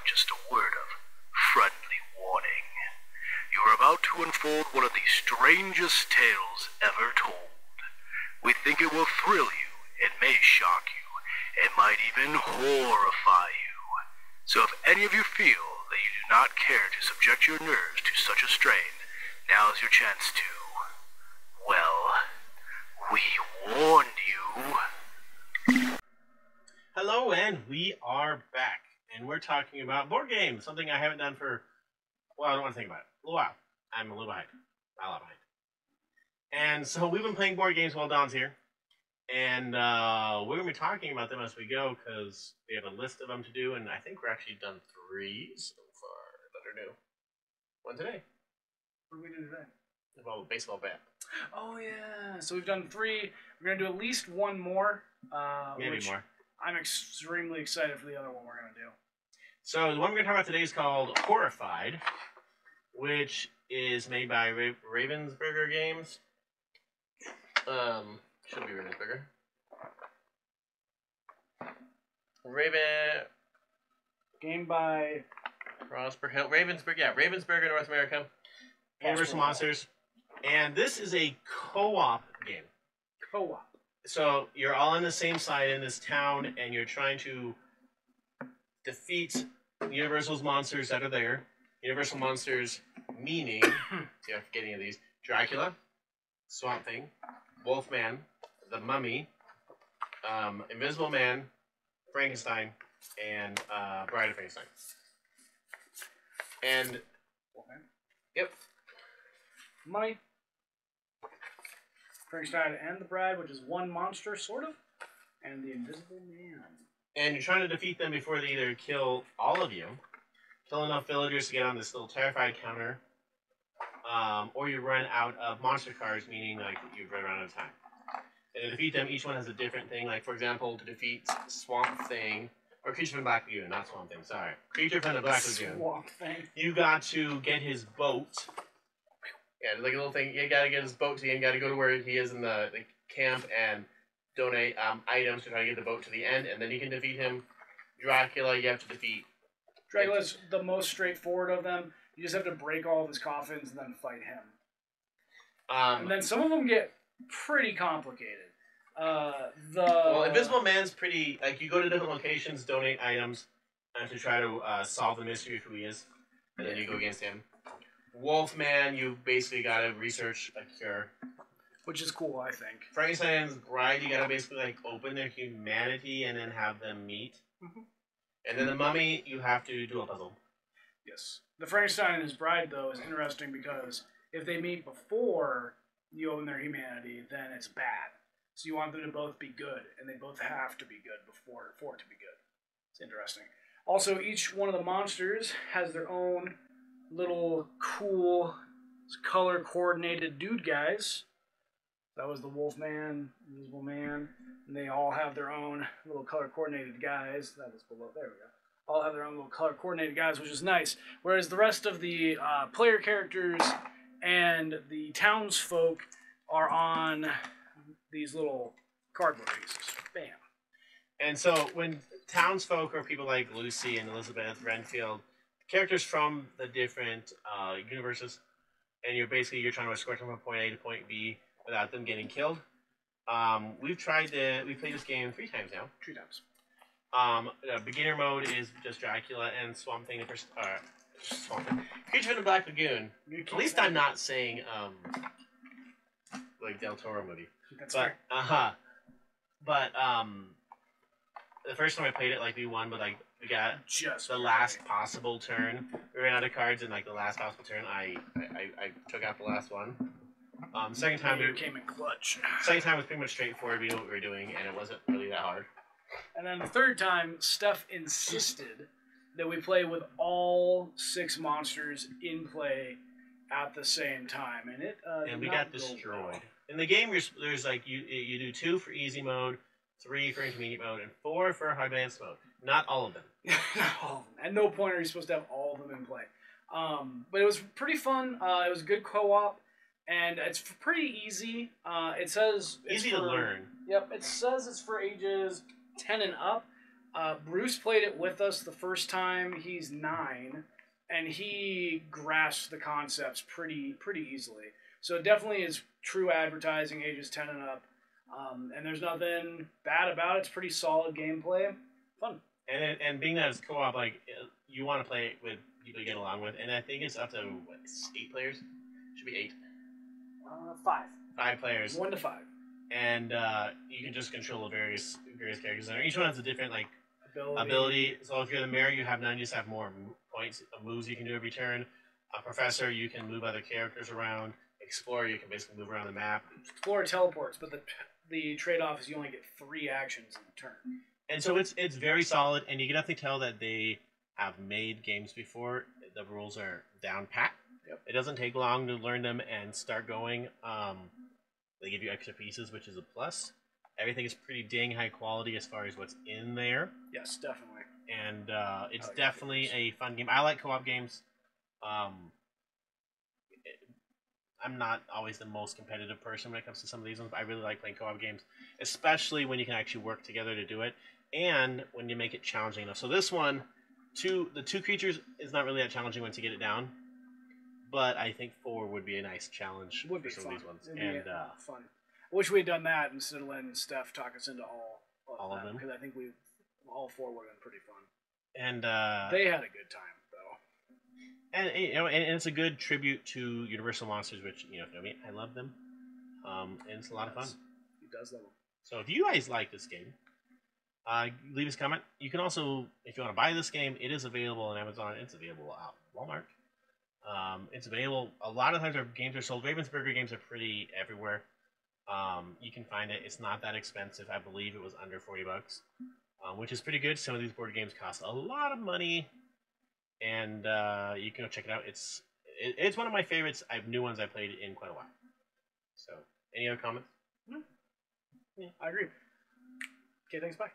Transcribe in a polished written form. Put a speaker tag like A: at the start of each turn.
A: out just a word of friendly warning. You are about to unfold one of the strangest tales ever told. We think it will thrill you, it may shock you, it might even horrify you. So if any of you feel that you do not care to subject your nerves to such a strain, now's your chance to, well, we warned you.
B: Hello, and we are back, and we're talking about board games, something I haven't done for, well, I don't want to think about it, a little while. I'm a little behind, a lot behind. And so we've been playing board games while Don's here, and we're going to be talking about them as we go, because we have a list of them to do, and I think we're actually done 3 so far that are new. One today.
C: What are we doing today?
B: Well, baseball bat.
C: Oh, yeah. So we've done 3. We're going to do at least one more.
B: Maybe more.
C: I'm extremely excited for the other one we're going to do.
B: So the one we're going to talk about today is called Horrified, which is made by Ravensburger Games. Should be Ravensburger.
C: Game by
B: Prosper Hill. Ravensburger, North America. Universal Monsters. And this is a co-op game.
C: Co-op.
B: So you're all on the same side in this town, and you're trying to defeat Universal's monsters that are there. Universal monsters meaning, see, I'm forgetting of these, Dracula, Swamp Thing, Wolfman, the Mummy, Invisible Man, Frankenstein, and Bride of Frankenstein. And,
C: Wolfman.
B: Yep.
C: Mummy, Frankenstein, and the Bride, which is one monster, sort of, and the Invisible Man.
B: And you're trying to defeat them before they either kill all of you, kill enough villagers to get on this little terrified counter, or you run out of monster cards, meaning like you've run out of time. And to defeat them, each one has a different thing. Like, for example, to defeat Swamp Thing, or Creature from the Black Lagoon, not Swamp Thing, sorry. Creature from the Black Lagoon.
C: Swamp Thing.
B: You got to get his boat. Yeah, like a little thing. You got to get his boat to the end. You got to go to where he is in the camp and donate items to try to get the boat to the end, and then you can defeat him. Dracula, you have to defeat.
C: Dracula's the most straightforward of them. You just have to break all of his coffins and then fight him. And then some of them get pretty complicated.
B: Well, Invisible Man's pretty, like, you go to different locations, donate items, to try to solve the mystery of who he is, and then you go against him. Wolfman, you basically got to research a cure.
C: Which is cool, I think.
B: Frankenstein's Bride, you got to basically, like, open their humanity and then have them meet.
C: Mm-hmm.
B: And then the Mummy, you have to do a puzzle.
C: Yes. The Frankenstein and his Bride, though, is interesting because if they meet before you own their humanity, then it's bad. So you want them to both be good, and they both have to be good for it to be good. It's interesting. Also, each one of the monsters has their own little cool color-coordinated dude guys. That was the Wolfman, Invisible Man, and they all have their own little color-coordinated guys. That was below. There we go. All have their own little color-coordinated guys, which is nice. Whereas the rest of the player characters and the townsfolk are on these little cardboard pieces. Bam.
B: And so when townsfolk are people like Lucy and Elizabeth Renfield, characters from the different universes, and you're trying to escort them from point A to point B without them getting killed. We played this game 3 times now.
C: 3 times.
B: The beginner mode is just Dracula and Swamp Thing. Swamp Thing. Creature from the Black Lagoon. At least I'm not saying like Del Toro movie.
C: That's right.
B: But the first time I played it, like, we won, but like we got
C: just
B: the last possible turn. We ran out of cards, and like the last possible turn, I took out the last one. Second time
C: it came in clutch.
B: Second time was pretty much straightforward. We knew what we were doing, and it wasn't really that hard.
C: And then the third time, Steph insisted that we play with all 6 monsters in play at the same time, and it
B: and we got destroyed. In the game, there's like you do 2 for easy mode, 3 for intermediate mode, and 4 for advanced mode. Not all of them.
C: Not all of them. At no point are you supposed to have all of them in play. But it was pretty fun. It was good co-op, and it's pretty easy. It says it's
B: easy to learn.
C: Yep, it says it's for ages 10 and up. Bruce played it with us the first time. He's 9, and he grasped the concepts pretty easily. So it definitely is true advertising, ages 10 and up. And there's nothing bad about it. It's pretty solid gameplay. Fun.
B: And being that it's co-op, like you want to play it with people you get along with, and I think it's up to what, 8 players. Should be 8.
C: 5.
B: 5 players.
C: 1 to 5.
B: And you can just control the various characters. And each one has a different like ability. So if you're the mayor, you just have more points of moves you can do every turn. A professor, you can move other characters around. Explorer, you can basically move around the map.
C: Explorer teleports, but the trade-off is you only get 3 actions in a turn.
B: And so it's very solid, and you can definitely tell that they have made games before. The rules are down pat.
C: Yep.
B: It doesn't take long to learn them and start going. They give you extra pieces, which is a plus. Everything is pretty dang high quality as far as what's in there.
C: Yes, definitely.
B: And it's definitely a fun game. I like co-op games. I'm not always the most competitive person when it comes to some of these ones, but I really like playing co-op games, especially when you can actually work together to do it, and when you make it challenging enough. So this one, the 2 creatures is not really that challenging once you get it down, but I think 4 would be a nice challenge
C: Would be
B: for some
C: fun.
B: of these ones.
C: It'd
B: And
C: be fun. I wish we'd done that instead of letting Steph talk us into all
B: of them,
C: because I think all 4 would have been pretty fun.
B: And
C: they had a good time though.
B: And it's a good tribute to Universal Monsters, which you know me, I love them. And it's a lot of fun.
C: He does love them.
B: So if you guys like this game, leave us a comment. You can also, if you want to buy this game, it is available on Amazon. It's available at Walmart. It's available. A lot of times our games are sold. Ravensburger games are pretty everywhere. You can find it. It's not that expensive. I believe it was under $40, which is pretty good. Some of these board games cost a lot of money, and you can go check it out. It's one of my favorites. I have new ones I played in quite a while. So, any other comments?
C: No. Yeah, I agree. Okay, thanks. Bye.